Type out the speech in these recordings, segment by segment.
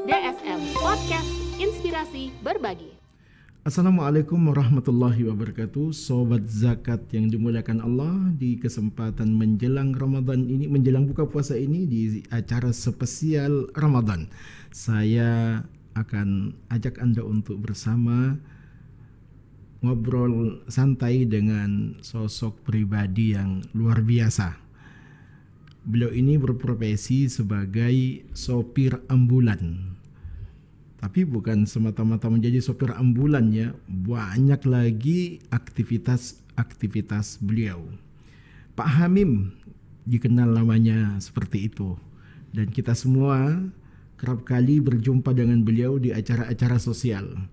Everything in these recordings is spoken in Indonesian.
DSM Podcast Inspirasi Berbagi. Assalamualaikum warahmatullahi wabarakatuh. Sobat zakat yang dimuliakan Allah, di kesempatan menjelang Ramadan ini, menjelang buka puasa ini, di acara spesial Ramadan, saya akan ajak Anda untuk bersama ngobrol santai dengan sosok pribadi yang luar biasa. Beliau ini berprofesi sebagai sopir ambulan. Tapi bukan semata-mata menjadi sopir ambulan ya, banyak lagi aktivitas beliau. Pak Hamim dikenal namanya seperti itu. Dan kita semua kerap kali berjumpa dengan beliau di acara-acara sosial.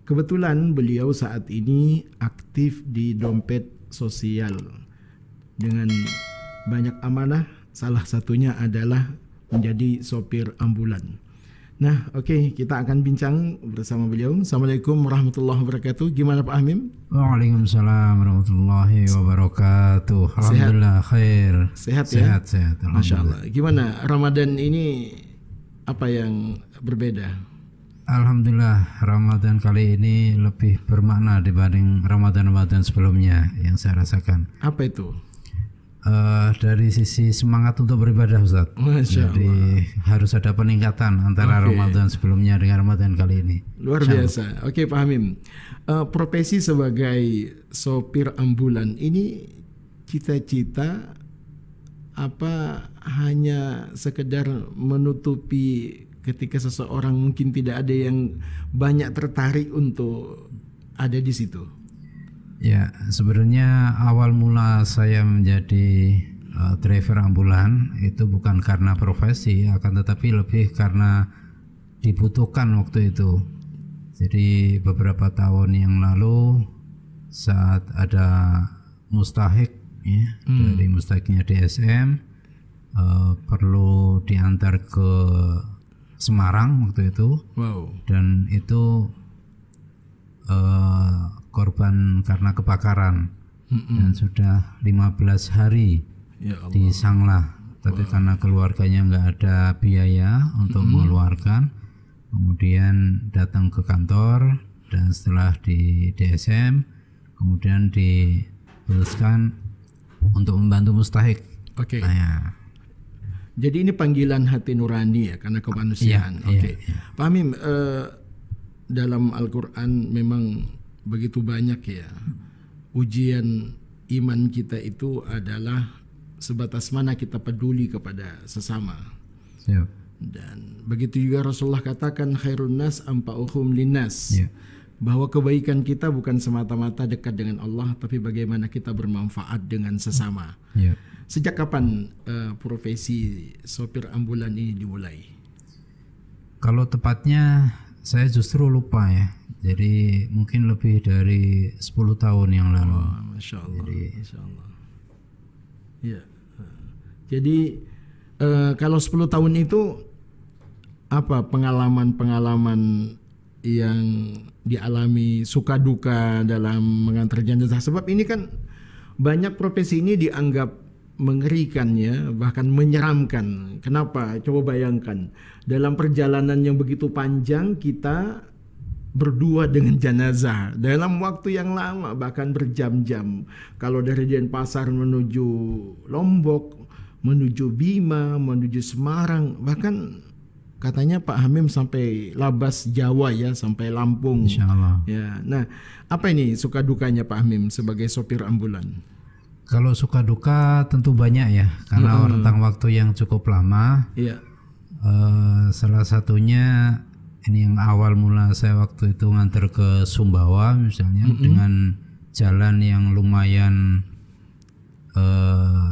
Kebetulan beliau saat ini aktif di dompet sosial dengan banyak amanah. Salah satunya adalah menjadi sopir ambulan. Nah, oke, kita akan bincang bersama beliau. Assalamualaikum warahmatullahi wabarakatuh. Gimana Pak Hamim? Waalaikumsalam warahmatullahi wabarakatuh. Alhamdulillah khair. Sehat ya? Sehat. Masya Allah. Gimana Ramadan ini, apa yang berbeda? Alhamdulillah Ramadan kali ini lebih bermakna dibanding Ramadan sebelumnya yang saya rasakan. Apa itu? Dari sisi semangat untuk beribadah, Ustaz. Masya Jadi Allah. harus ada peningkatan antara Ramadan sebelumnya dengan Ramadan kali ini. Luar biasa. Oke Pak Hamim, profesi sebagai sopir ambulan ini cita-cita apa hanya sekedar menutupi ketika seseorang mungkin tidak ada yang banyak tertarik untuk ada di situ? Ya, sebenarnya awal mula saya menjadi driver ambulan itu bukan karena profesi, akan tetapi lebih karena dibutuhkan waktu itu. Jadi beberapa tahun yang lalu saat ada mustahik ya, dari mustahiknya DSM perlu diantar ke Semarang waktu itu. Wow. Dan itu korban karena kebakaran dan sudah 15 hari Ya Allah. di Sanglah, tapi karena keluarganya nggak ada biaya untuk mengeluarkan, kemudian datang ke kantor dan setelah di DSM kemudian diputuskan untuk membantu mustahik. Oke. Nah, ya. Jadi ini panggilan hati nurani ya, karena kemanusiaan. Oke. Pak Hamim, dalam Al-Quran memang begitu banyak ya, ujian iman kita itu adalah sebatas mana kita peduli kepada sesama. Siap. Dan begitu juga Rasulullah katakan khairun nas anfa'uhum linnas. Ya. Bahwa kebaikan kita bukan semata-mata dekat dengan Allah, tapi bagaimana kita bermanfaat dengan sesama. Ya. Sejak kapan profesi sopir ambulan ini dimulai? Kalau tepatnya saya justru lupa ya. Jadi mungkin lebih dari 10 tahun yang lalu. Oh, Masya Allah. Masya Allah. Ya. Jadi kalau 10 tahun itu apa pengalaman-pengalaman yang dialami, suka duka dalam mengantar jenazah? Sebab ini kan banyak profesi ini dianggap mengerikan ya, bahkan menyeramkan. Kenapa? Coba bayangkan, dalam perjalanan yang begitu panjang kita berdua dengan jenazah dalam waktu yang lama, bahkan berjam-jam. Kalau dari Denpasar menuju Lombok, menuju Bima, menuju Semarang, bahkan katanya Pak Hamim sampai Labas Jawa ya, sampai Lampung. Insya Allah. Ya, nah apa ini suka dukanya Pak Hamim sebagai sopir ambulan? Kalau suka duka tentu banyak ya, karena rentang waktu yang cukup lama. Iya. Salah satunya ini yang awal mula saya waktu itu nganter ke Sumbawa misalnya, dengan jalan yang lumayan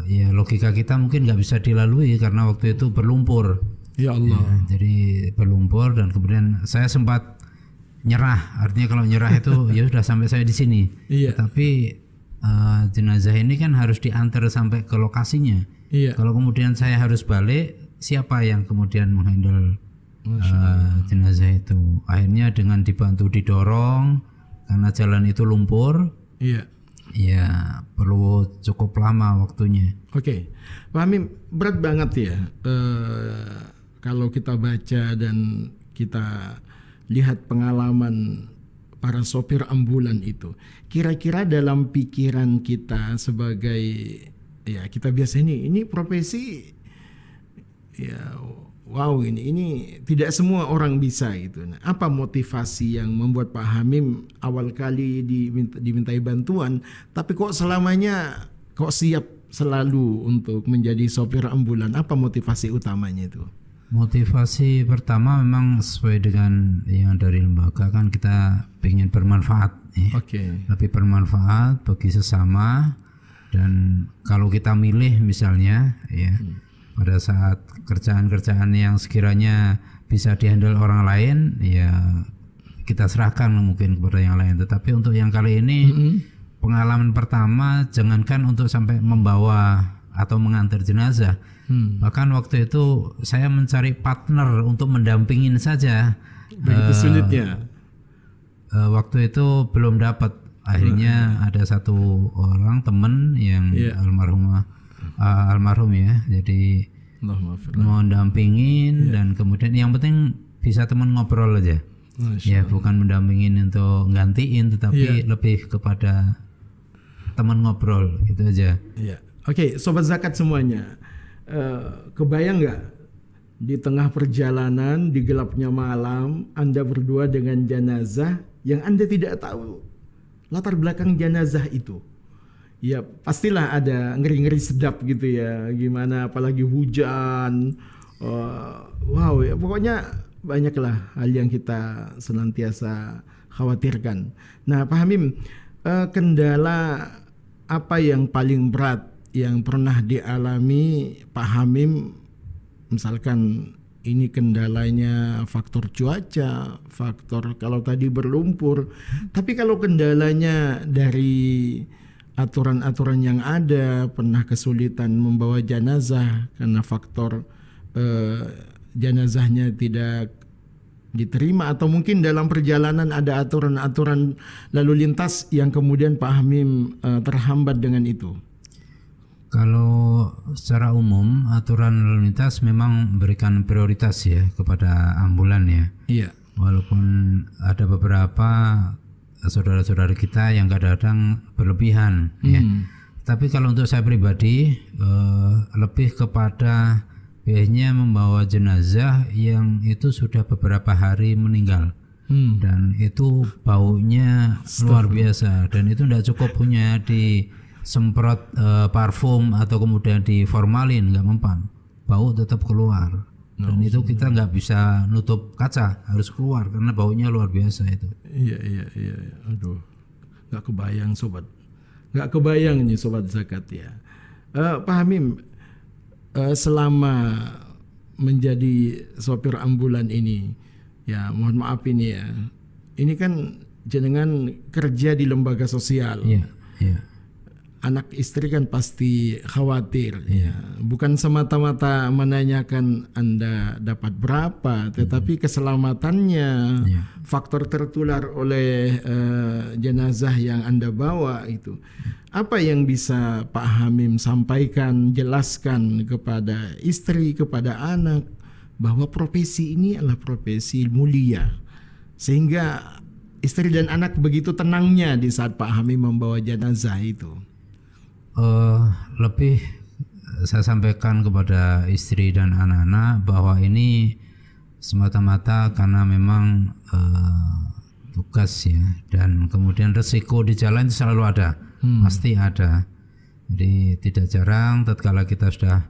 ya logika kita mungkin nggak bisa dilalui karena waktu itu berlumpur. Ya Allah. Ya, jadi berlumpur dan kemudian saya sempat nyerah. Artinya kalau nyerah itu ya sudah sampai saya di sini. Iya. Tapi jenazah ini kan harus diantar sampai ke lokasinya. Iya. Kalau kemudian saya harus balik, siapa yang kemudian menghandle jenazah itu? Akhirnya dengan dibantu didorong karena jalan itu lumpur. Iya. Ya perlu cukup lama waktunya. Oke, Pak Hamim, berat banget ya kalau kita baca dan kita lihat pengalaman para sopir ambulan itu, kira-kira dalam pikiran kita sebagai, ya kita biasa ini profesi, ya wow, ini tidak semua orang bisa gitu. Nah, apa motivasi yang membuat Pak Hamim awal kali dimintai bantuan, tapi kok selamanya kok siap selalu untuk menjadi sopir ambulan? Apa motivasi utamanya itu? Motivasi pertama memang sesuai dengan yang dari lembaga, kan kita ingin bermanfaat, ya. Lebih bermanfaat bagi sesama. Dan kalau kita milih misalnya, ya pada saat kerjaan-kerjaan yang sekiranya bisa dihandle orang lain, ya kita serahkan mungkin kepada yang lain. Tetapi untuk yang kali ini pengalaman pertama, jangankan untuk sampai membawa atau mengantar jenazah, bahkan waktu itu saya mencari partner untuk mendampingin saja. Begitu sulitnya. Waktu itu belum dapat. Akhirnya ada satu orang teman yang almarhum ya, jadi mau dampingin dan kemudian yang penting bisa teman ngobrol aja. Ya, bukan mendampingin untuk gantiin, tetapi lebih kepada teman ngobrol, itu aja. Oke, sobat zakat semuanya, kebayang nggak di tengah perjalanan di gelapnya malam Anda berdua dengan jenazah yang Anda tidak tahu latar belakang jenazah itu? Ya pastilah ada ngeri-ngeri sedap gitu ya, gimana apalagi hujan. Wow ya, pokoknya banyaklah hal yang kita senantiasa khawatirkan. Nah Pak Hamim, kendala apa yang paling berat yang pernah dialami Pak Hamim? Misalkan ini kendalanya faktor cuaca, faktor kalau tadi berlumpur, tapi kalau kendalanya dari aturan-aturan yang ada, pernah kesulitan membawa jenazah karena faktor jenazahnya tidak diterima, atau mungkin dalam perjalanan ada aturan-aturan lalu lintas yang kemudian Pak Hamim terhambat dengan itu. Kalau secara umum aturan lalu lintas memang memberikan prioritas ya kepada ambulan ya. Iya. Walaupun ada beberapa saudara-saudara kita yang kadang-kadang berlebihan ya. Tapi kalau untuk saya pribadi lebih kepada biasanya membawa jenazah yang itu sudah beberapa hari meninggal. Dan itu baunya luar biasa, dan itu tidak cukup punya disemprot parfum atau kemudian diformalin, nggak mempan, bau tetap keluar. Dan itu kita nggak bisa nutup kaca, harus keluar karena baunya luar biasa itu. Iya. Aduh, nggak kebayang sobat, nggak kebayang nih sobat zakat ya. Pak Hamim, selama menjadi sopir ambulan ini, ya mohon maaf ini ya, ini kan jenengan kerja di lembaga sosial. Iya. Anak istri kan pasti khawatir ya. Bukan semata-mata menanyakan Anda dapat berapa, tetapi keselamatannya, faktor tertular oleh jenazah yang Anda bawa itu. Apa yang bisa Pak Hamim sampaikan, jelaskan kepada istri, kepada anak, bahwa profesi ini adalah profesi mulia, sehingga istri dan anak begitu tenangnya di saat Pak Hamim membawa jenazah itu? Lebih saya sampaikan kepada istri dan anak-anak bahwa ini semata-mata karena memang tugas ya, dan kemudian resiko di jalan itu selalu ada, pasti ada. Jadi tidak jarang tatkala kita sudah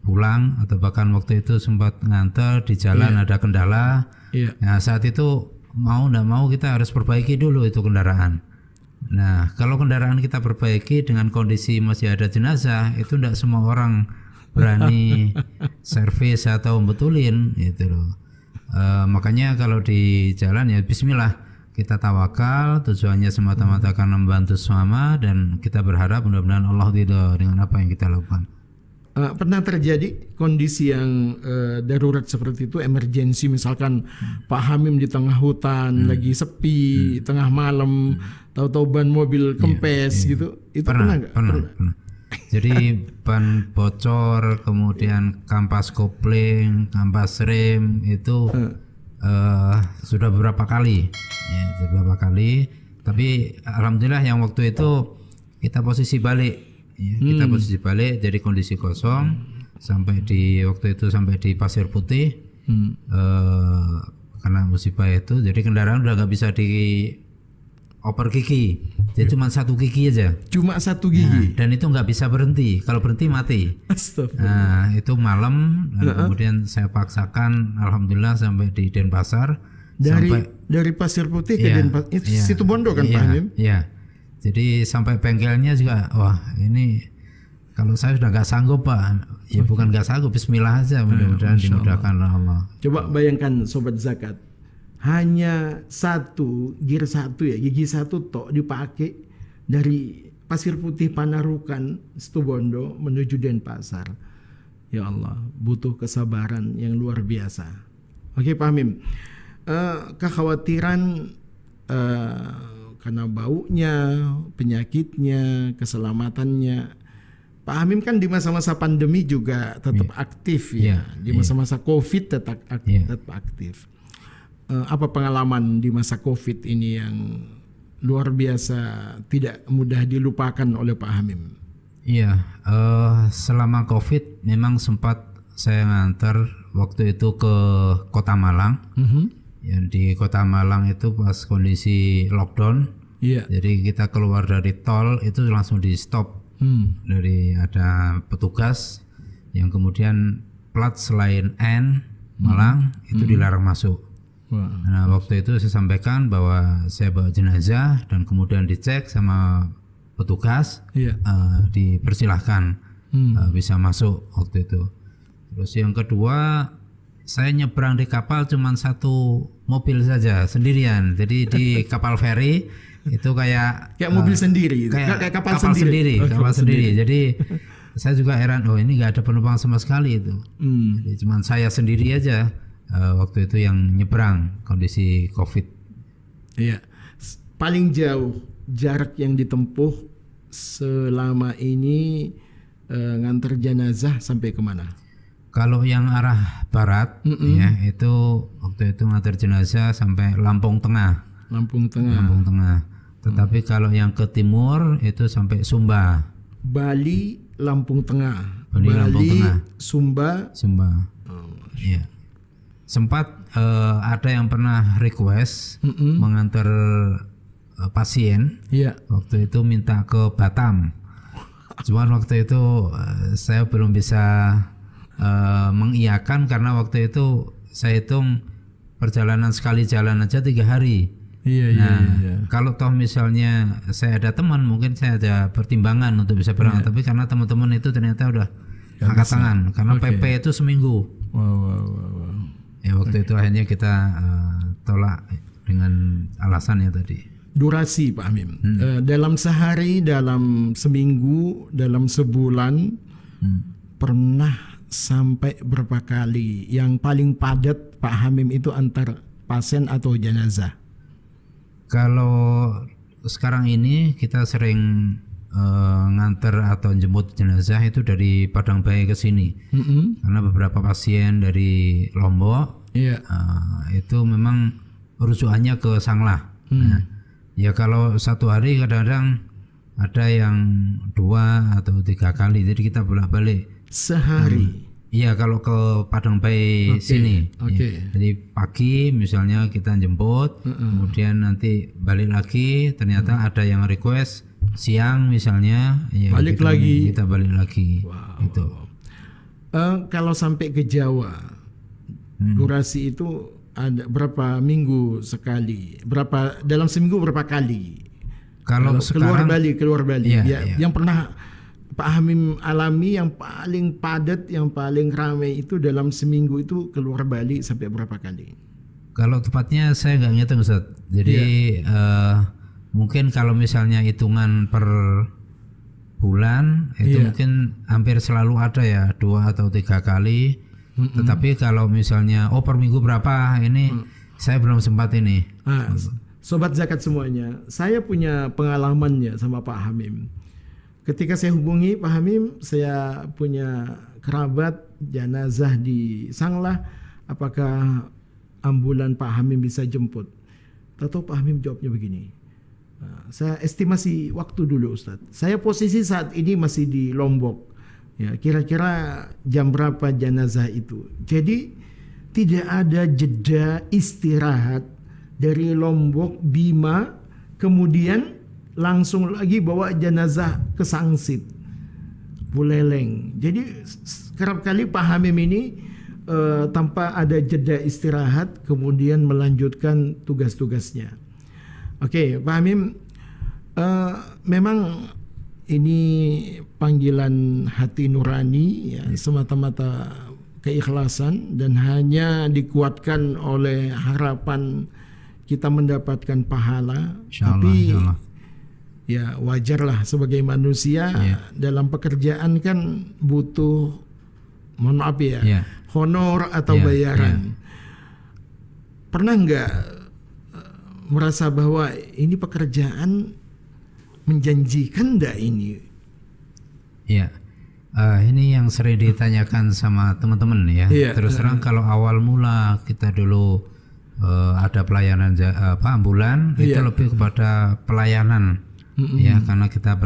pulang atau bahkan waktu itu sempat nganter di jalan ada kendala. Nah saat itu mau tidak mau kita harus perbaiki dulu itu kendaraan. Nah kalau kendaraan kita perbaiki dengan kondisi masih ada jenazah, itu tidak semua orang berani servis atau betulin gitu loh. Makanya kalau di jalan ya bismillah, kita tawakal, tujuannya semata-mata karena membantu sesama, dan kita berharap mudah-mudahan Allah ridho dengan apa yang kita lakukan. Pernah terjadi kondisi yang darurat seperti itu, emergensi, misalkan Pak Hamim di tengah hutan lagi sepi, tengah malam, tahu-tahu ban mobil kempes gitu, itu pernah nggak? Pernah. Jadi ban bocor, kemudian kampas kopling, kampas rem itu sudah beberapa kali, ya, beberapa kali. Tapi alhamdulillah yang waktu itu kita posisi balik, ya, kita posisi balik, jadi kondisi kosong sampai di waktu itu sampai di Pasir Putih karena musibah itu. Jadi kendaraan udah nggak bisa oper gigi, jadi cuma satu gigi aja. Cuma satu gigi. Nah, dan itu nggak bisa berhenti. Kalau berhenti mati. Nah, itu malam. Kemudian saya paksakan, alhamdulillah sampai di Denpasar. Dari Pasir Putih ke Denpasar. Itu situ Bondo kan Pak Hamim? Iya. Jadi sampai bengkelnya juga, wah ini kalau saya sudah nggak sanggup Pak. Ya bukan nggak sanggup, Bismillah aja. Mudah-mudahan dimudahkan Allah. Coba bayangkan Sobat Zakat. Hanya gigi satu tok dipakai dari Pasir Putih Panarukan Situbondo menuju Denpasar. Ya Allah, butuh kesabaran yang luar biasa. Oke Pak Hamim, kekhawatiran karena baunya, penyakitnya, keselamatannya. Pak Hamim kan di masa-masa pandemi juga tetap aktif ya. Di masa-masa COVID tetap aktif. Apa pengalaman di masa COVID ini yang luar biasa tidak mudah dilupakan oleh Pak Hamim? Iya, selama COVID memang sempat saya nganter waktu itu ke Kota Malang. Yang di Kota Malang itu pas kondisi lockdown. Jadi kita keluar dari tol itu langsung di stop. Dari ada petugas yang kemudian plat selain N Malang itu dilarang masuk. Nah waktu itu saya sampaikan bahwa saya bawa jenazah dan kemudian dicek sama petugas, dipersilahkan bisa masuk waktu itu. Terus yang kedua, saya nyebrang di kapal cuma satu mobil saja sendirian. Jadi di kapal feri itu kayak mobil sendiri, kayak kapal sendiri. Kapal sendiri. Jadi saya juga heran, ini nggak ada penumpang sama sekali itu. Jadi cuma saya sendiri aja. Waktu itu yang nyebrang kondisi COVID. Iya. Paling jauh jarak yang ditempuh selama ini nganter jenazah sampai kemana? Kalau yang arah barat ya itu waktu itu nganter jenazah sampai Lampung Tengah. Lampung Tengah. Tetapi kalau yang ke timur itu sampai Sumba. Bali, Lampung Tengah. Lampung Tengah. Sumba. Iya. Sempat ada yang pernah request mengantar pasien. Waktu itu minta ke Batam. Cuman waktu itu saya belum bisa mengiyakan karena waktu itu saya hitung perjalanan sekali jalan aja 3 hari. Kalau toh misalnya saya ada teman, mungkin saya ada pertimbangan untuk bisa berangkat. Tapi karena teman-teman itu ternyata udah angkat tangan karena PP itu seminggu. Ya waktu itu akhirnya kita tolak dengan alasannya tadi. Durasi Pak Hamim, dalam sehari, dalam seminggu, dalam sebulan pernah sampai berapa kali? Yang paling padat Pak Hamim itu antar pasien atau jenazah? Kalau sekarang ini kita sering nganter atau jemput jenazah itu dari Padang Bayi ke sini. Karena beberapa pasien dari Lombok itu memang rujukannya ke Sanglah. Nah, ya kalau satu hari kadang-kadang ada yang 2 atau 3 kali, jadi kita bolak-balik sehari. Iya kalau ke Padang Bayi sini. Ya. Jadi pagi misalnya kita jemput, kemudian nanti balik lagi. Ternyata ada yang request siang misalnya, ya kita balik lagi. Itu. Kalau sampai ke Jawa, durasi itu ada berapa minggu sekali? Berapa dalam seminggu berapa kali? Kalau sekarang keluar Bali. Yang pernah Pak Hamim alami yang paling padat, yang paling ramai itu dalam seminggu itu keluar Bali sampai berapa kali? Kalau tepatnya saya nggak ngitung Ustaz. Jadi mungkin kalau misalnya hitungan per bulan itu mungkin hampir selalu ada ya 2 atau 3 kali. Tetapi kalau misalnya per minggu berapa ini saya belum sempat ini. Sobat Zakat semuanya, saya punya pengalamannya sama Pak Hamim. ketika saya hubungi Pak Hamim, saya punya kerabat jenazah di Sanglah, apakah ambulan Pak Hamim bisa jemput? Tahu Pak Hamim jawabnya begini. Saya estimasi waktu dulu Ustadz. Saya posisi saat ini masih di Lombok. Ya, kira-kira jam berapa jenazah itu? Jadi tidak ada jeda istirahat dari Lombok, Bima, kemudian langsung lagi bawa jenazah ke Sangsit, Buleleng. Jadi kerap kali Pak Hamim ini tanpa ada jeda istirahat kemudian melanjutkan tugas-tugasnya. Oke, Pak Hamim, memang ini panggilan hati nurani ya, semata-mata keikhlasan dan hanya dikuatkan oleh harapan kita mendapatkan pahala. Tapi ya wajarlah sebagai manusia dalam pekerjaan kan butuh, mohon maaf ya, honor atau bayaran. Pernah nggak merasa bahwa ini pekerjaan menjanjikan enggak ini? Ya, ini yang sering ditanyakan sama teman-teman ya. Terus terang kalau awal mula kita dulu ada pelayanan ambulan, itu lebih kepada pelayanan ya, karena kita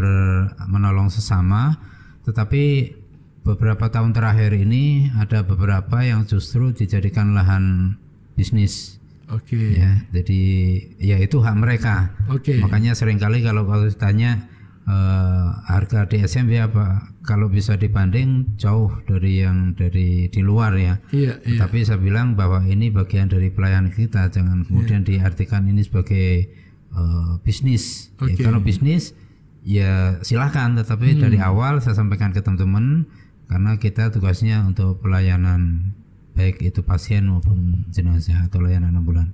menolong sesama. Tetapi beberapa tahun terakhir ini ada beberapa yang justru dijadikan lahan bisnis. Ya, jadi ya itu hak mereka. Makanya seringkali kalau ditanya harga DSM ya Pak, kalau bisa dibanding jauh dari yang dari di luar ya. Tapi saya bilang bahwa ini bagian dari pelayanan kita, jangan kemudian diartikan ini sebagai bisnis. Ya, kalau bisnis ya silahkan, tetapi dari awal saya sampaikan ke teman-teman karena kita tugasnya untuk pelayanan baik itu pasien maupun jenazah atau layanan ambulan.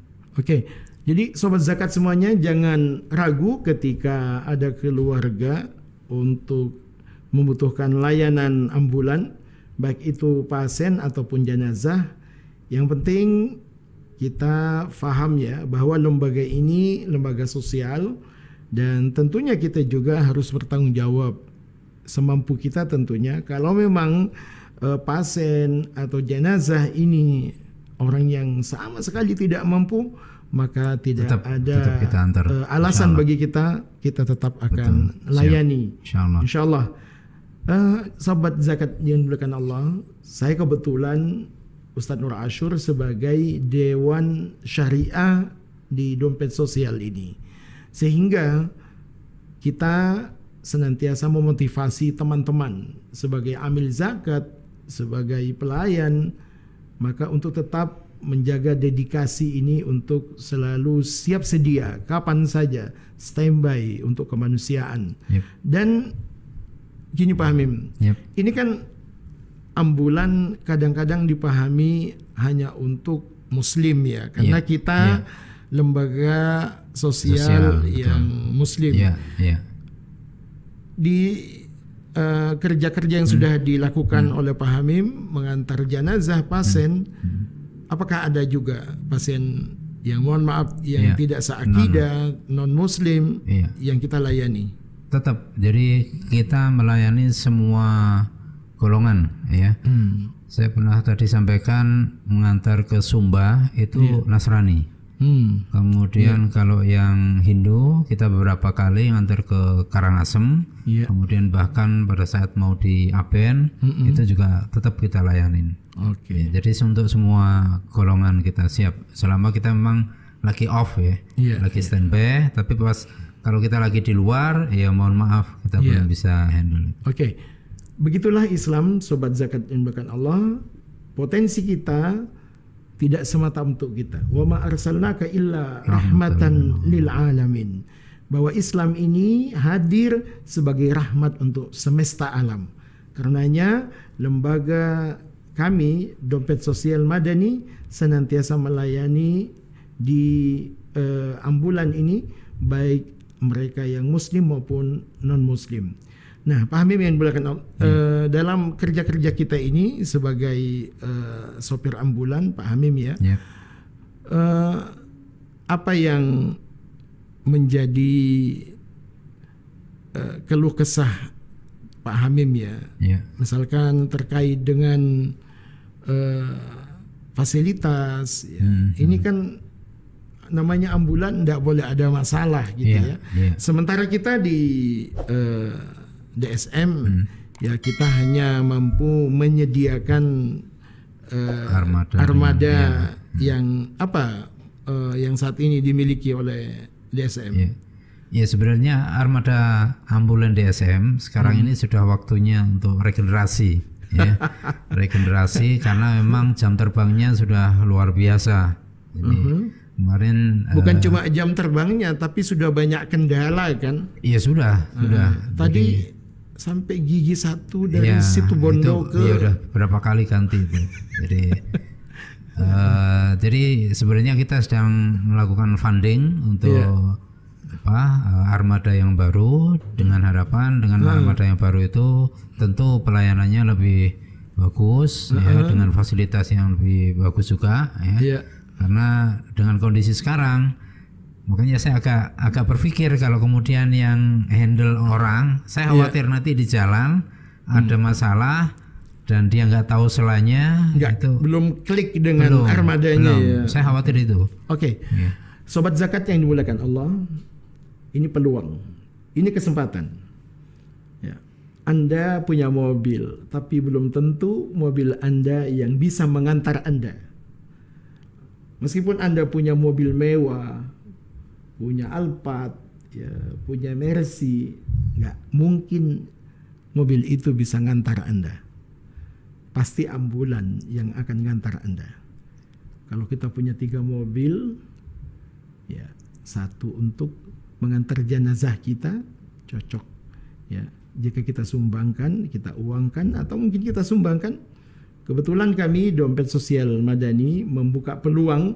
Jadi sobat zakat semuanya jangan ragu ketika ada keluarga untuk membutuhkan layanan ambulan, baik itu pasien ataupun jenazah. Yang penting kita paham ya bahwa lembaga ini lembaga sosial dan tentunya kita juga harus bertanggung jawab semampu kita tentunya. Kalau memang pasien atau jenazah ini orang yang sama sekali tidak mampu, maka tetap ada alasan bagi kita tetap akan layani. Insyaallah. Sahabat zakat yang dimuliakan Allah, saya kebetulan Ustadz Nur Ashur sebagai Dewan Syariah di Dompet Sosial ini, sehingga kita senantiasa memotivasi teman-teman sebagai amil zakat, sebagai pelayan, maka untuk tetap menjaga dedikasi ini untuk selalu siap sedia kapan saja, standby untuk kemanusiaan. Dan gini Pak Hamim, ini kan ambulan kadang-kadang dipahami hanya untuk muslim ya, karena kita lembaga sosial yang muslim. Di kerja-kerja yang sudah dilakukan oleh Pak Hamim mengantar jenazah pasien, apakah ada juga pasien yang mohon maaf yang tidak seakidah, non muslim yang kita layani? Tetap, jadi kita melayani semua golongan ya. Saya pernah tadi sampaikan mengantar ke Sumba itu Nasrani. Kemudian kalau yang Hindu kita beberapa kali ngantar ke Karangasem, kemudian bahkan pada saat mau di Aben itu juga tetap kita layanin. Jadi untuk semua golongan kita siap, selama kita memang lagi off ya, lagi standby. Tapi pas kalau kita lagi di luar ya mohon maaf kita belum bisa handle. Begitulah Islam, sobat zakat yang dimuliakan Allah. Potensi kita tidak semata untuk kita. Wa ma arsalnaka illa rahmatan lil alamin. Bahwa Islam ini hadir sebagai rahmat untuk semesta alam. Karenanya lembaga kami Dompet Sosial Madani senantiasa melayani di ambulan ini baik mereka yang muslim maupun non muslim. Nah, Pak Hamim yang dimuliakan dalam kerja-kerja kita ini sebagai sopir ambulan, Pak Hamim ya, apa yang menjadi keluh kesah Pak Hamim ya. Misalkan terkait dengan fasilitas ya. Ini kan namanya ambulan, tidak boleh ada masalah gitu ya. Sementara kita di DSM ya kita hanya mampu menyediakan armada yang yang saat ini dimiliki oleh DSM. Ya sebenarnya armada ambulan DSM sekarang ini sudah waktunya untuk regenerasi ya. Regenerasi karena memang jam terbangnya sudah luar biasa. Ini kemarin bukan cuma jam terbangnya tapi sudah banyak kendala kan? Iya sudah. Tadi sampai gigi 1 dari situ Bondo ke udah berapa kali ganti itu. Jadi sebenarnya kita sedang melakukan funding untuk armada yang baru dengan harapan dengan armada yang baru itu tentu pelayanannya lebih bagus ya, dengan fasilitas yang lebih bagus juga ya. Karena dengan kondisi sekarang makanya saya agak berpikir kalau kemudian yang handle orang, saya khawatir nanti di jalan ada masalah dan dia nggak tahu selanya, belum klik dengan armadanya. Belum. Saya khawatir itu. Oke. Sobat zakat yang dimuliakan Allah, ini peluang, ini kesempatan. Ya. Anda punya mobil, tapi belum tentu mobil Anda yang bisa mengantar Anda. Meskipun Anda punya mobil mewah, punya Alphard, ya, punya Mercy, nggak mungkin mobil itu bisa ngantar Anda. Pasti ambulan yang akan ngantar Anda. Kalau kita punya 3 mobil, ya 1 untuk mengantar jenazah kita cocok. Ya, jika kita sumbangkan, kita uangkan, atau mungkin kita sumbangkan. Kebetulan kami Dompet Sosial Madani membuka peluang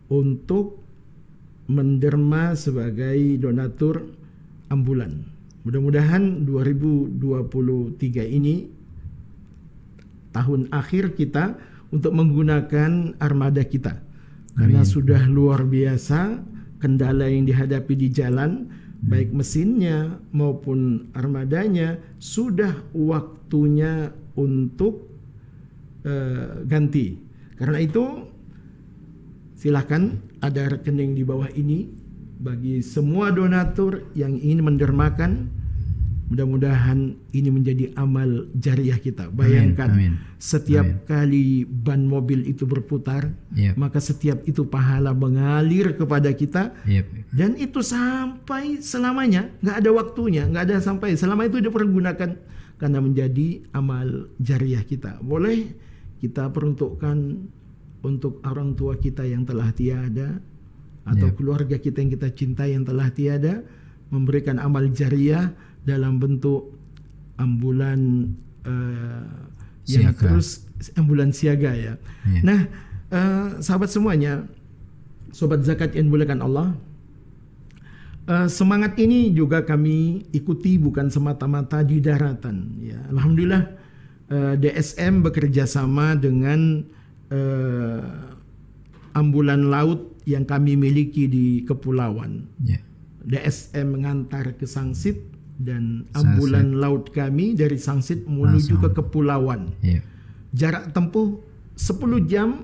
untuk menderma sebagai donatur ambulan. Mudah-mudahan 2023 ini tahun akhir kita untuk menggunakan armada kita. Karena sudah luar biasa kendala yang dihadapi di jalan, baik mesinnya maupun armadanya, sudah waktunya untuk ganti. Karena itu silakan ada rekening di bawah ini bagi semua donatur yang ingin mendermakan. Mudah-mudahan ini menjadi amal jariah kita. Bayangkan setiap kali ban mobil itu berputar, maka setiap itu pahala mengalir kepada kita, dan itu sampai selamanya, nggak ada waktunya, nggak ada sampai selama itu dipergunakan karena menjadi amal jariah kita. Boleh kita peruntukkan untuk orang tua kita yang telah tiada, atau keluarga kita yang kita cintai yang telah tiada, memberikan amal jariah dalam bentuk ambulan yang terus ambulan siaga ya. Nah, sahabat semuanya, sobat zakat yang dimuliakan Allah, semangat ini juga kami ikuti bukan semata-mata di daratan ya. Alhamdulillah DSM bekerja sama dengan ambulan laut yang kami miliki di kepulauan. DSM mengantar ke Sangsit dan ambulan laut kami dari Sangsit menuju ke kepulauan. Jarak tempuh 10 jam.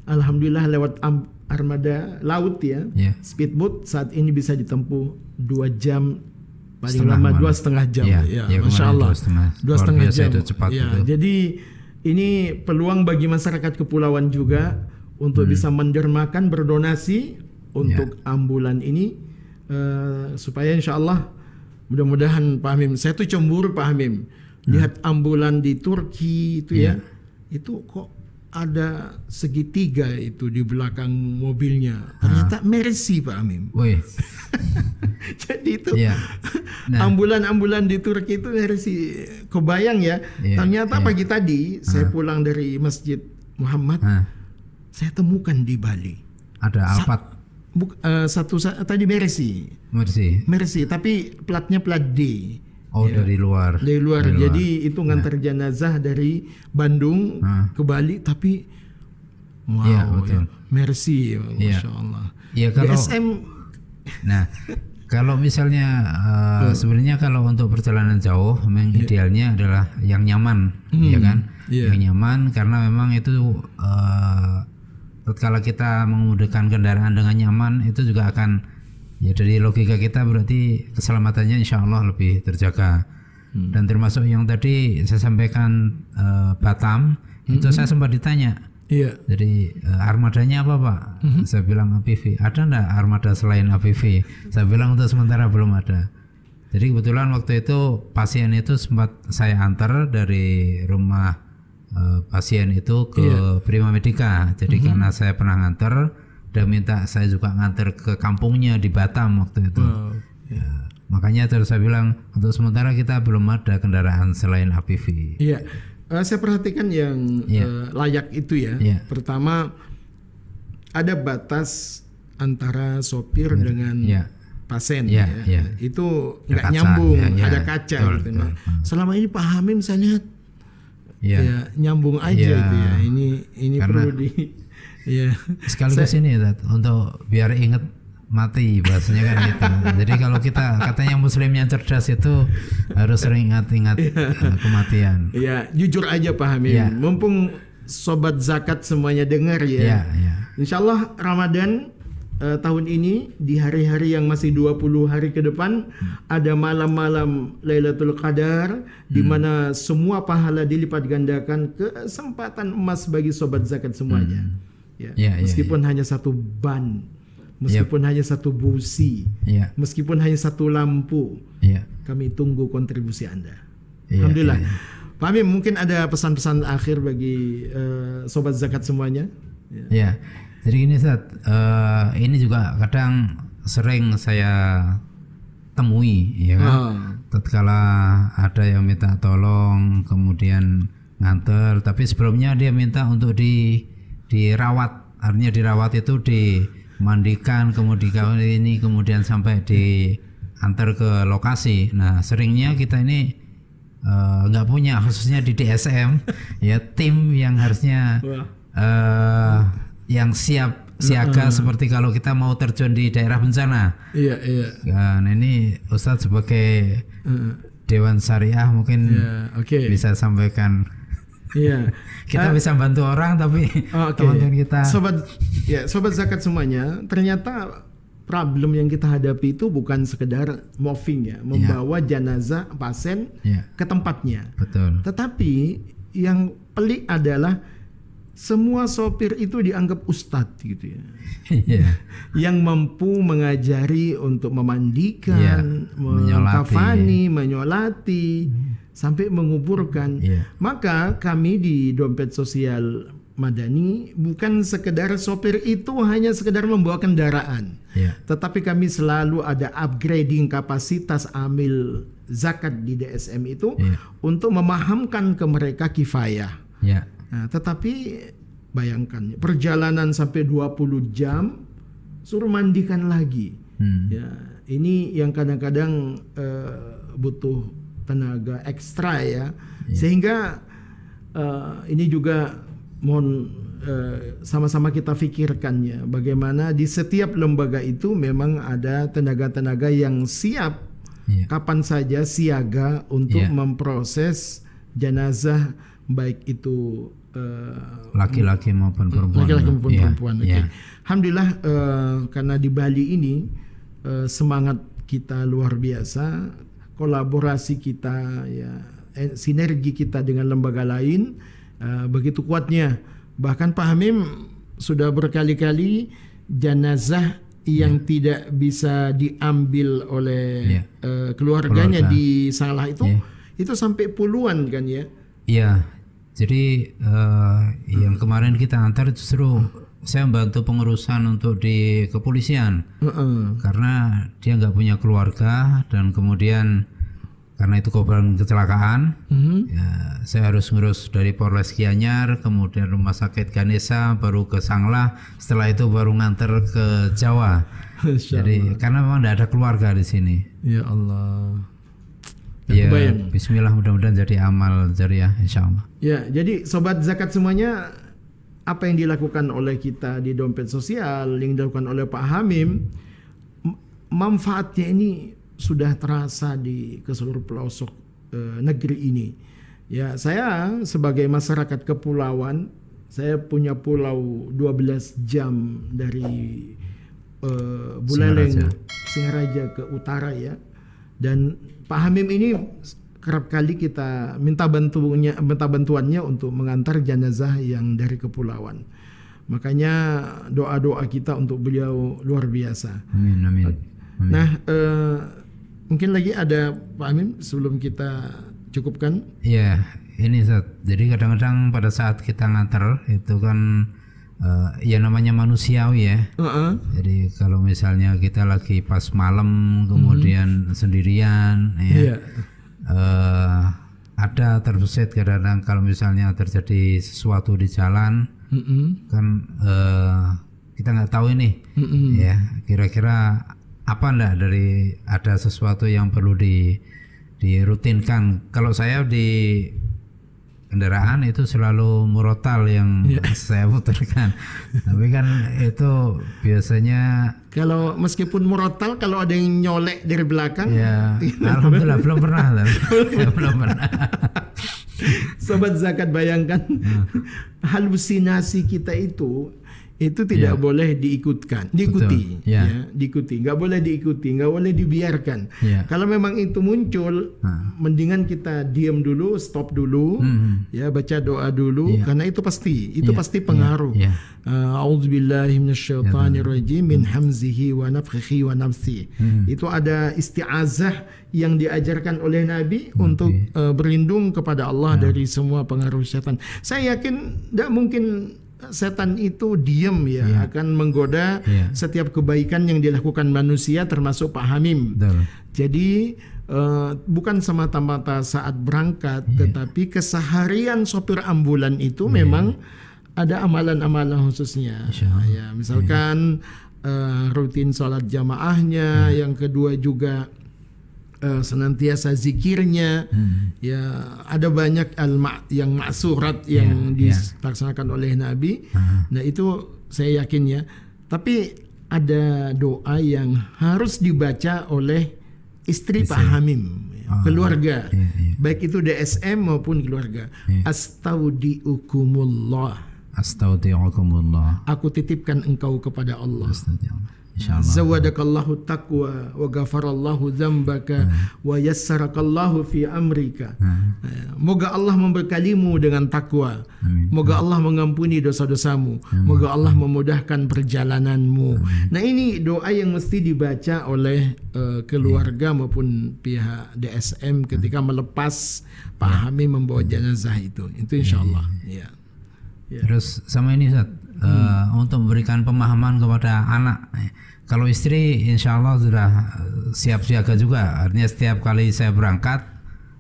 Alhamdulillah lewat armada laut ya. Speedboat saat ini bisa ditempuh 2 jam, paling lama 2,5 jam. Masya Allah, 2,5 jam. Jadi ini peluang bagi masyarakat kepulauan juga untuk bisa mendermakan, berdonasi untuk ambulan ini, supaya insya Allah mudah-mudahan Pak Hamim, saya tuh cemburu Pak Hamim lihat ambulan di Turki itu ya, itu kok ada segitiga itu di belakang mobilnya, ternyata Mercy Pak Hamim. Jadi itu ambulan-ambulan di Turki itu Mercy, kebayang ya. Ternyata pagi tadi saya pulang dari Masjid Muhammad, saya temukan di Bali ada Alphard. Satu tadi Mercy, tapi platnya plat D. Dari luar. Jadi itu ngantar jenazah dari Bandung ke Bali, tapi wow, Mercy, Masya Allah. Kalau, DSM. Nah, Kalau misalnya sebenarnya kalau untuk perjalanan jauh memang idealnya adalah yang nyaman, ya kan? Yang nyaman karena memang itu tatkala kita mengemudikan kendaraan dengan nyaman itu juga akan ya dari logika kita berarti keselamatannya insya Allah lebih terjaga. Dan termasuk yang tadi saya sampaikan Batam itu saya sempat ditanya. Iya. Jadi armadanya apa Pak? Saya bilang APV. Ada enggak armada selain APV? Saya bilang untuk sementara belum ada. Jadi kebetulan waktu itu pasien itu sempat saya antar dari rumah pasien itu ke Prima Medica. Jadi karena saya pernah nganter dan minta saya juga nganter ke kampungnya di Batam waktu itu. Ya, makanya terus saya bilang untuk sementara kita belum ada kendaraan selain APV. Iya. Saya perhatikan yang layak itu ya. Pertama ada batas antara sopir dengan pasien itu nggak nyambung, ada kaca betul, gitu. Nah, selama ini Pak Hamim saya lihat nyambung aja itu ya. Ini karena perlu di sekaligus ini untuk biar inget mati bahasanya kan gitu. Jadi kalau kita katanya muslim yang cerdas itu harus sering ingat-ingat kematian. Iya, jujur aja Pak Hamim. Mumpung sobat zakat semuanya dengar ya. Insyaallah Ramadan tahun ini di hari-hari yang masih 20 hari ke depan ada malam-malam Lailatul Qadar di mana semua pahala dilipat gandakan, kesempatan emas bagi sobat zakat semuanya. Meskipun hanya satu ban, meskipun hanya satu busi, meskipun hanya satu lampu, kami tunggu kontribusi Anda. Alhamdulillah. Pak Hamim, mungkin ada pesan-pesan akhir bagi sobat zakat semuanya? Jadi gini Ustaz, ini juga kadang sering saya temui, ya kan? Tatkala ada yang minta tolong, kemudian nganter, tapi sebelumnya dia minta untuk dirawat, artinya dirawat itu dimandikan, kemudian ini kemudian sampai diantar ke lokasi. Nah seringnya kita ini nggak punya, khususnya di DSM ya, tim yang harusnya yang siaga seperti kalau kita mau terjun di daerah bencana. Nah ini Ustadz sebagai Dewan Syariah mungkin bisa sampaikan. Kita bisa bantu orang tapi teman-teman kita. Sobat zakat semuanya, ternyata problem yang kita hadapi itu bukan sekedar moving ya, membawa jenazah pasien ke tempatnya. Betul. Tetapi yang pelik adalah semua sopir itu dianggap ustadz gitu ya. Yang mampu mengajari untuk memandikan, mengkafani, menyolati, sampai menguburkan. Maka kami di Dompet Sosial Madani bukan sekedar sopir itu hanya sekedar membawa kendaraan, tetapi kami selalu ada upgrading kapasitas amil zakat di DSM itu untuk memahamkan ke mereka kifayah. Nah, tetapi bayangkan perjalanan sampai 20 jam suruh mandikan lagi. Ini yang kadang-kadang butuh tenaga ekstra ya. Sehingga ini juga mohon sama-sama kita pikirkan ya, bagaimana di setiap lembaga itu memang ada tenaga-tenaga yang siap kapan saja siaga untuk memproses jenazah, baik itu laki-laki maupun perempuan. Alhamdulillah karena di Bali ini semangat kita luar biasa, kolaborasi kita sinergi kita dengan lembaga lain begitu kuatnya. Bahkan Pak Hamim sudah berkali-kali jenazah yang tidak bisa diambil oleh keluarganya di Salah itu sampai puluhan kan ya. Jadi yang kemarin kita antar justru saya membantu pengurusan untuk di kepolisian karena dia nggak punya keluarga dan kemudian karena itu korban kecelakaan, saya harus ngurus dari Polres Gianyar, kemudian Rumah Sakit Ganesha, baru ke Sanglah, setelah itu baru nganter ke Jawa. Jadi karena memang tidak ada keluarga di sini. Ya Allah. Bismillah, mudah-mudahan jadi amal jariah insyaallah. Jadi sobat zakat semuanya, apa yang dilakukan oleh kita di Dompet Sosial, yang dilakukan oleh Pak Hamim, manfaatnya ini sudah terasa ke seluruh pelosok negeri ini. Ya, saya sebagai masyarakat kepulauan, saya punya pulau 12 jam dari Buleleng, Singaraja ke utara ya. Dan Pak Hamim ini kerap kali kita minta bantuannya untuk mengantar jenazah yang dari kepulauan. Makanya doa-doa kita untuk beliau luar biasa. Amin, amin. Nah, mungkin lagi ada Pak Hamim sebelum kita cukupkan. Iya, ini Ustaz. Jadi kadang-kadang pada saat kita nganter itu kan ya namanya manusiawi ya. Jadi kalau misalnya kita lagi pas malam kemudian sendirian ya. Ada terbesit kadang-kadang kalau misalnya terjadi sesuatu di jalan kan kita nggak tahu ini ya kira-kira apa enggak dari ada sesuatu yang perlu dirutinkan. Kalau saya di kendaraan itu selalu murotal yang saya putarkan. Tapi kan itu biasanya kalau meskipun murotal kalau ada yang nyolek dari belakang ya alhamdulillah belum pernah. Belum pernah. Sobat Zakat, bayangkan halusinasi kita itu tidak boleh diikuti, nggak boleh diikuti, nggak boleh dibiarkan. Kalau memang itu muncul, mendingan kita diam dulu, stop dulu, ya baca doa dulu, karena itu pasti pengaruh. A'udzubillahi minasyaitonirrajim min hamzihi wa nafthihi wa nafsi. Itu ada isti'azah yang diajarkan oleh Nabi untuk berlindung kepada Allah dari semua pengaruh setan. Saya yakin tidak mungkin setan itu diam akan menggoda setiap kebaikan yang dilakukan manusia termasuk Pak Hamim. Jadi bukan semata-mata saat berangkat tetapi keseharian sopir ambulan itu memang ada amalan-amalan khususnya. Ya, misalkan rutin sholat jamaahnya, yang kedua juga senantiasa zikirnya, ya ada banyak yang ma'surat yang dilaksanakan oleh Nabi. Nah itu saya yakin ya. Tapi ada doa yang harus dibaca oleh istri Pak Hamim, keluarga, baik itu DSM maupun keluarga. Astaudiukumullah. Aku titipkan engkau kepada Allah. Zawadakallahu taqwa wa ghafarallahu dzambaka wa yassarakallahu fi amrika. Moga Allah memberkalimu dengan takwa. Moga Allah mengampuni dosa-dosamu. Moga Allah memudahkan perjalananmu. Nah, ini doa yang mesti dibaca oleh keluarga maupun pihak DSM ketika melepas Pak Hamim membawa jenazah itu. Itu insyaallah. Terus sama ini Ustaz, untuk memberikan pemahaman kepada anak. Kalau istri insya Allah sudah siap siaga juga, artinya setiap kali saya berangkat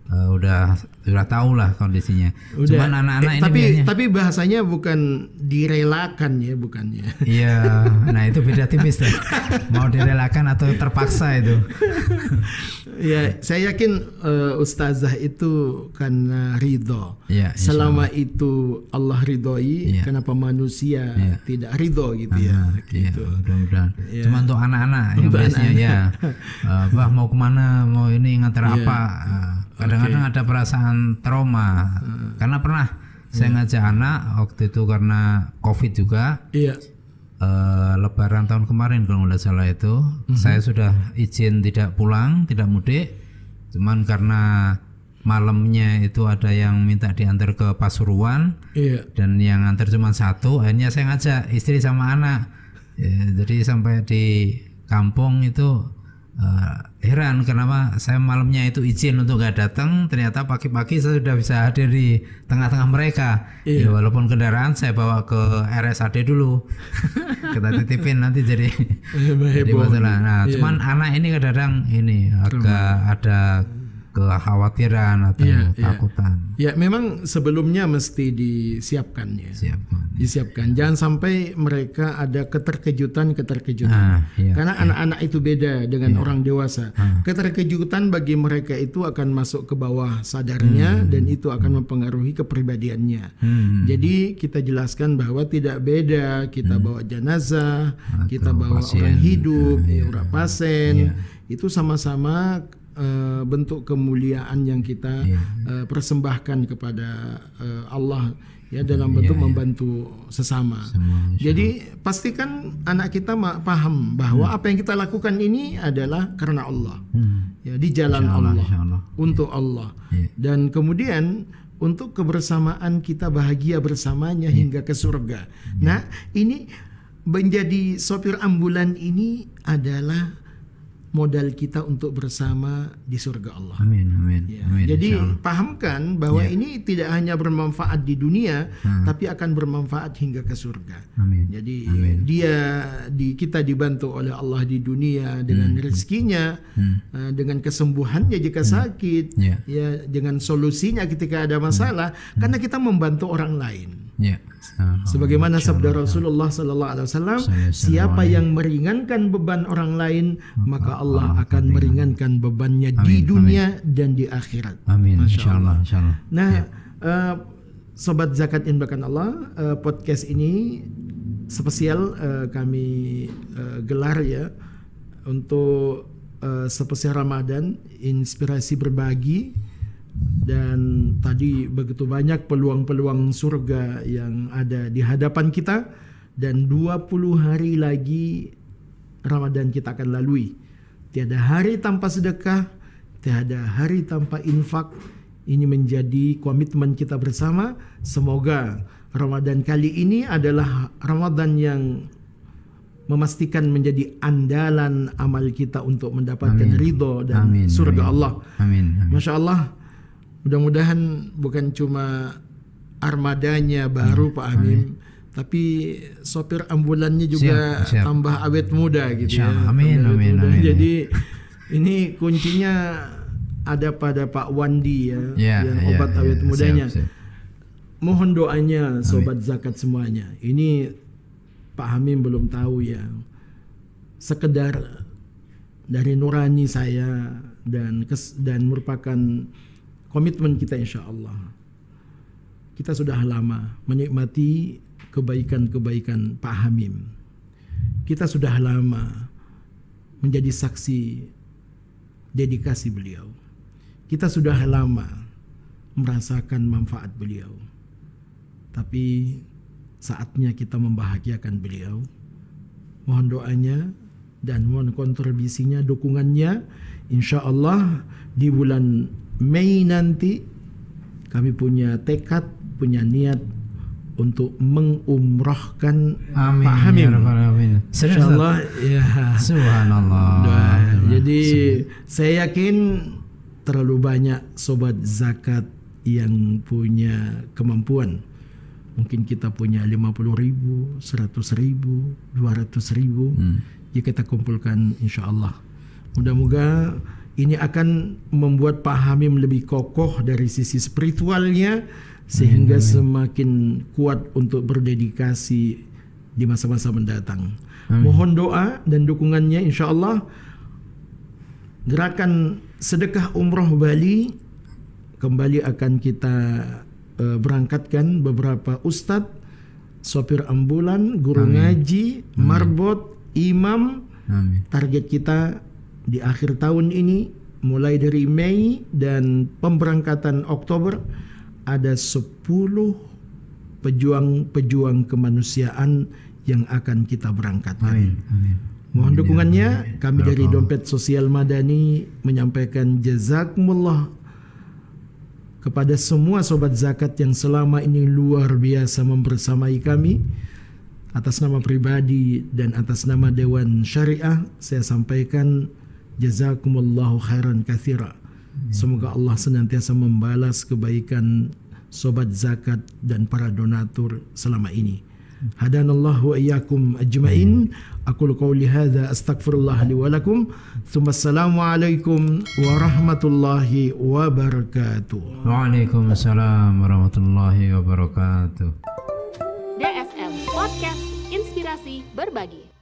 udah tahu lah kondisinya. Cuman anak-anak ini tapi bahasanya bukan direlakan ya, bukannya. Iya, nah itu beda tipis tuh. Mau direlakan atau terpaksa itu. Ya, saya yakin ustazah itu karena ridho. Selama itu Allah ridhoi, kenapa manusia tidak ridho gitu ya? Gitu. Mudah-mudahan. Cuma untuk anak-anak yang biasanya bah mau kemana, mau ini ngantar apa? Kadang-kadang ada perasaan trauma. Karena pernah saya ngajak anak waktu itu karena COVID juga. Lebaran tahun kemarin kalau nggak salah itu, saya sudah izin tidak pulang, tidak mudik, cuman karena malamnya itu ada yang minta diantar ke Pasuruan, dan yang antar cuma satu, akhirnya saya ngajak istri sama anak. Jadi sampai di kampung itu heran kenapa saya malamnya itu izin untuk gak datang, ternyata pagi-pagi saya sudah bisa hadir di tengah-tengah mereka. Ya, walaupun kendaraan saya bawa ke RSAD dulu. Kita titipin nanti jadi masalah. Nah, cuman anak ini kadang-kadang ini agak ada kekhawatiran atau takutan. Ya, memang sebelumnya mesti disiapkan ya. Disiapkan. Jangan sampai mereka ada keterkejutan. Karena anak-anak itu beda dengan orang dewasa. Keterkejutan bagi mereka itu akan masuk ke bawah sadarnya dan itu akan mempengaruhi kepribadiannya. Jadi kita jelaskan bahwa tidak beda kita bawa jenazah, kita bawa pasien, orang hidup, orang pasien, itu sama-sama bentuk kemuliaan yang kita persembahkan kepada Allah ya dalam bentuk membantu sesama. Jadi pastikan anak kita paham bahwa apa yang kita lakukan ini adalah karena Allah, ya di jalan Allah, untuk Allah, dan kemudian untuk kebersamaan kita bahagia bersamanya hingga ke surga. Nah, ini menjadi sopir ambulan ini adalah modal kita untuk bersama di surga Allah. Amin. Jadi pahamkan bahwa ini tidak hanya bermanfaat di dunia, tapi akan bermanfaat hingga ke surga. Jadi kita dibantu oleh Allah di dunia dengan rezekinya, dengan kesembuhannya jika sakit, ya dengan solusinya ketika ada masalah, karena kita membantu orang lain. Sebagaimana sabda Rasulullah sallallahu alaihi wasallam, siapa yang meringankan beban orang lain, maka Allah akan meringankan bebannya di dunia dan di akhirat. Amin. Insyaallah. Nah, sobat zakat yang dimuliakan Allah, podcast ini spesial kami gelar ya untuk spesial Ramadan, inspirasi berbagi. Dan tadi begitu banyak peluang-peluang surga yang ada di hadapan kita, dan 20 hari lagi Ramadan kita akan lalui. Tiada hari tanpa sedekah, tiada hari tanpa infak. Ini menjadi komitmen kita bersama. Semoga Ramadan kali ini adalah Ramadan yang memastikan menjadi andalan amal kita untuk mendapatkan ridho dan surga Allah. Masya Allah. Mudah-mudahan bukan cuma armadanya baru Pak Hamim, tapi sopir ambulannya juga tambah awet muda gitu ya. Amin. Jadi ini kuncinya ada pada Pak Wandi ya, yang obat awet mudanya. Mohon doanya sobat zakat semuanya. Ini Pak Hamim belum tahu ya. Sekedar dari nurani saya dan merupakan komitmen kita, insya Allah. Kita sudah lama menikmati kebaikan-kebaikan Pak Hamim. Kita sudah lama menjadi saksi dedikasi beliau. Kita sudah lama merasakan manfaat beliau. Tapi saatnya kita membahagiakan beliau. Mohon doanya dan mohon kontribusinya, dukungannya. Insya Allah di bulan Mei nanti kami punya tekad, punya niat untuk mengumrahkan Pak Hamim. Insyaallah ya. Subhanallah. Jadi saya yakin terlalu banyak sobat zakat yang punya kemampuan. Mungkin kita punya 50.000, 100.000, 200.000. Jika kita kumpulkan, insyaallah. Moga-moga ini akan membuat Pak Hamim lebih kokoh dari sisi spiritualnya, sehingga semakin kuat untuk berdedikasi di masa-masa mendatang. Mohon doa dan dukungannya, insya Allah. Gerakan sedekah umroh Bali kembali akan kita berangkatkan beberapa ustadz, sopir ambulan, guru ngaji, marbot, imam. Target kita di akhir tahun ini, mulai dari Mei dan pemberangkatan Oktober, ada 10 pejuang-pejuang kemanusiaan yang akan kita berangkatkan. Mohon dukungannya. Kami dari Dompet Sosial Madani menyampaikan jazakumullah kepada semua sobat zakat yang selama ini luar biasa membersamai kami. Atas nama pribadi dan atas nama Dewan Syariah, saya sampaikan jazakumullahu khairan katsira. Semoga Allah senantiasa membalas kebaikan sobat zakat dan para donatur selama ini. Hadanallahu wa iyyakum ajma'in. Aqulu qawli hadza astaghfirullah li wa lakum. Assalamu alaikum warahmatullahi wabarakatuh. Waalaikumsalam warahmatullahi wabarakatuh. DSM Podcast Inspirasi Berbagi.